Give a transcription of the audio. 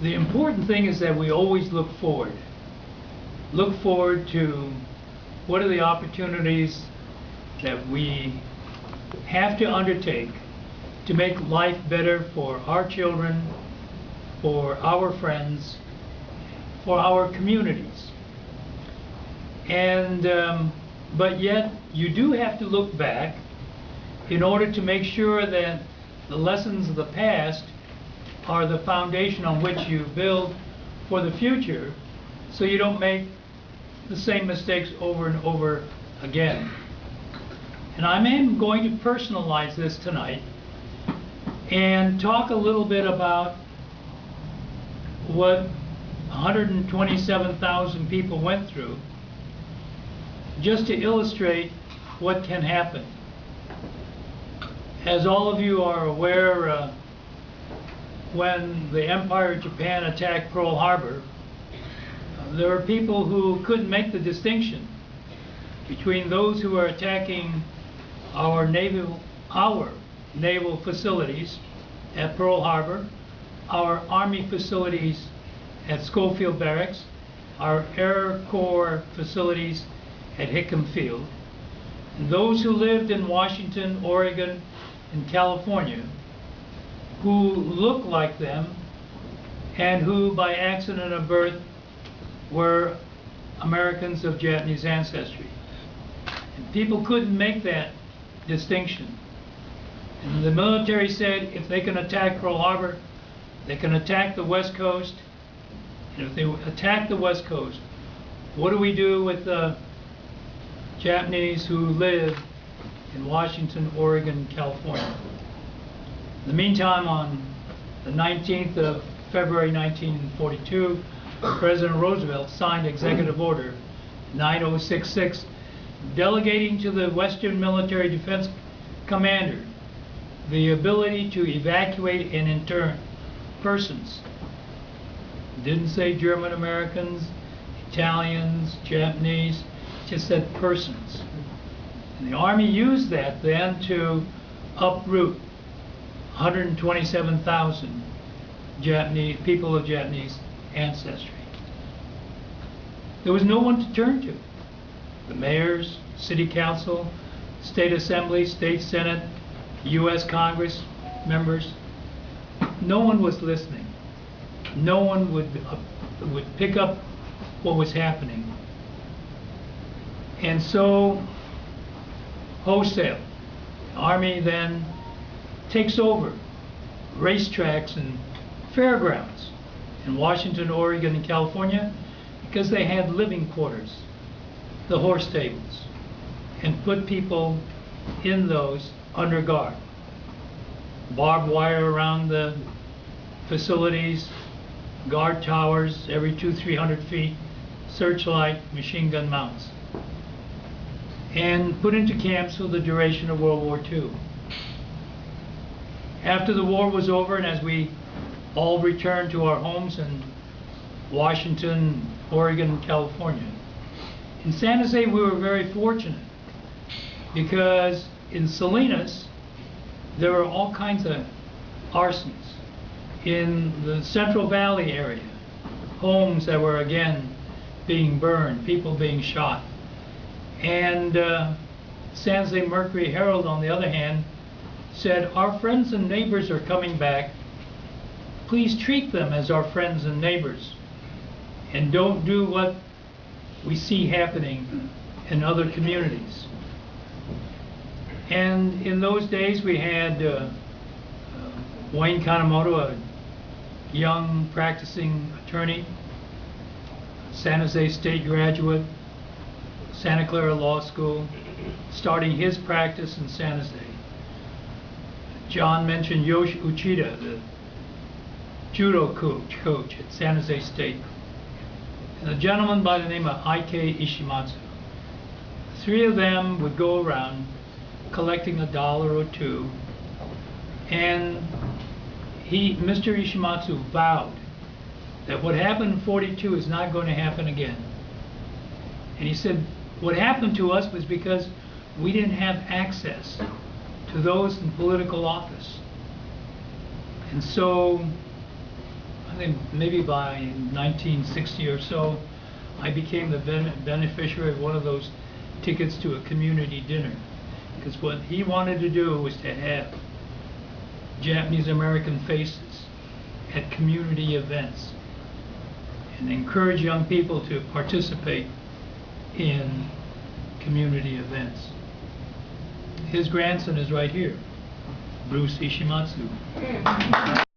The important thing is that we always look forward. Look forward to what are the opportunities that we have to undertake to make life better for our children, for our friends, for our communities. And but yet you do have to look back in order to make sure that the lessons of the past are the foundation on which you build for the future, so you don't make the same mistakes over and over again. And I am going to personalize this tonight and talk a little bit about what 127,000 people went through, just to illustrate what can happen. As all of you are aware, when the Empire of Japan attacked Pearl Harbor, there were people who couldn't make the distinction between those who are attacking our naval facilities at Pearl Harbor, our Army facilities at Schofield Barracks, our Air Corps facilities at Hickam Field, and those who lived in Washington, Oregon, and California, who looked like them and who by accident of birth were Americans of Japanese ancestry. And people couldn't make that distinction. And the military said if they can attack Pearl Harbor, they can attack the West Coast. And if they attack the West Coast, what do we do with the Japanese who live in Washington, Oregon, California? In the meantime, on the 19th of February 1942, President Roosevelt signed Executive Order 9066, delegating to the Western Military Defense Commander the ability to evacuate and intern persons. Didn't say German Americans, Italians, Japanese, just said persons. And the Army used that then to uproot 127,000 Japanese people of Japanese ancestry. There was no one to turn to. The mayors, city council, state assembly, state senate, U.S. Congress members, no one was listening. No one would pick up what was happening. And so, wholesale, the Army then takes over racetracks and fairgrounds in Washington, Oregon, and California because they had living quarters, the horse stables, and put people in those under guard. Barbed wire around the facilities, guard towers every 200-300 feet, searchlight, machine gun mounts, and put into camps for the duration of World War II. After the war was over, and as we all returned to our homes in Washington, Oregon, and California, in San Jose we were very fortunate because in Salinas there were all kinds of arsons. In the Central Valley area, homes that were again being burned, people being shot. And San Jose Mercury Herald, on the other hand, said, our friends and neighbors are coming back. Please treat them as our friends and neighbors and don't do what we see happening in other communities. And in those days we had Wayne Kanemoto, a young practicing attorney, San Jose State graduate, Santa Clara Law School, starting his practice in San Jose. John mentioned Yoshi Uchida, the judo coach at San Jose State, and a gentleman by the name of Ike Ishimatsu. The three of them would go around collecting $1 or $2, and Mr. Ishimatsu vowed that what happened in 42 is not going to happen again. And he said, what happened to us was because we didn't have access to those in political office. And so I think maybe by 1960 or so, I became the beneficiary of one of those tickets to a community dinner. Because what he wanted to do was to have Japanese American faces at community events and encourage young people to participate in community events. His grandson is right here, Bruce Ishimatsu.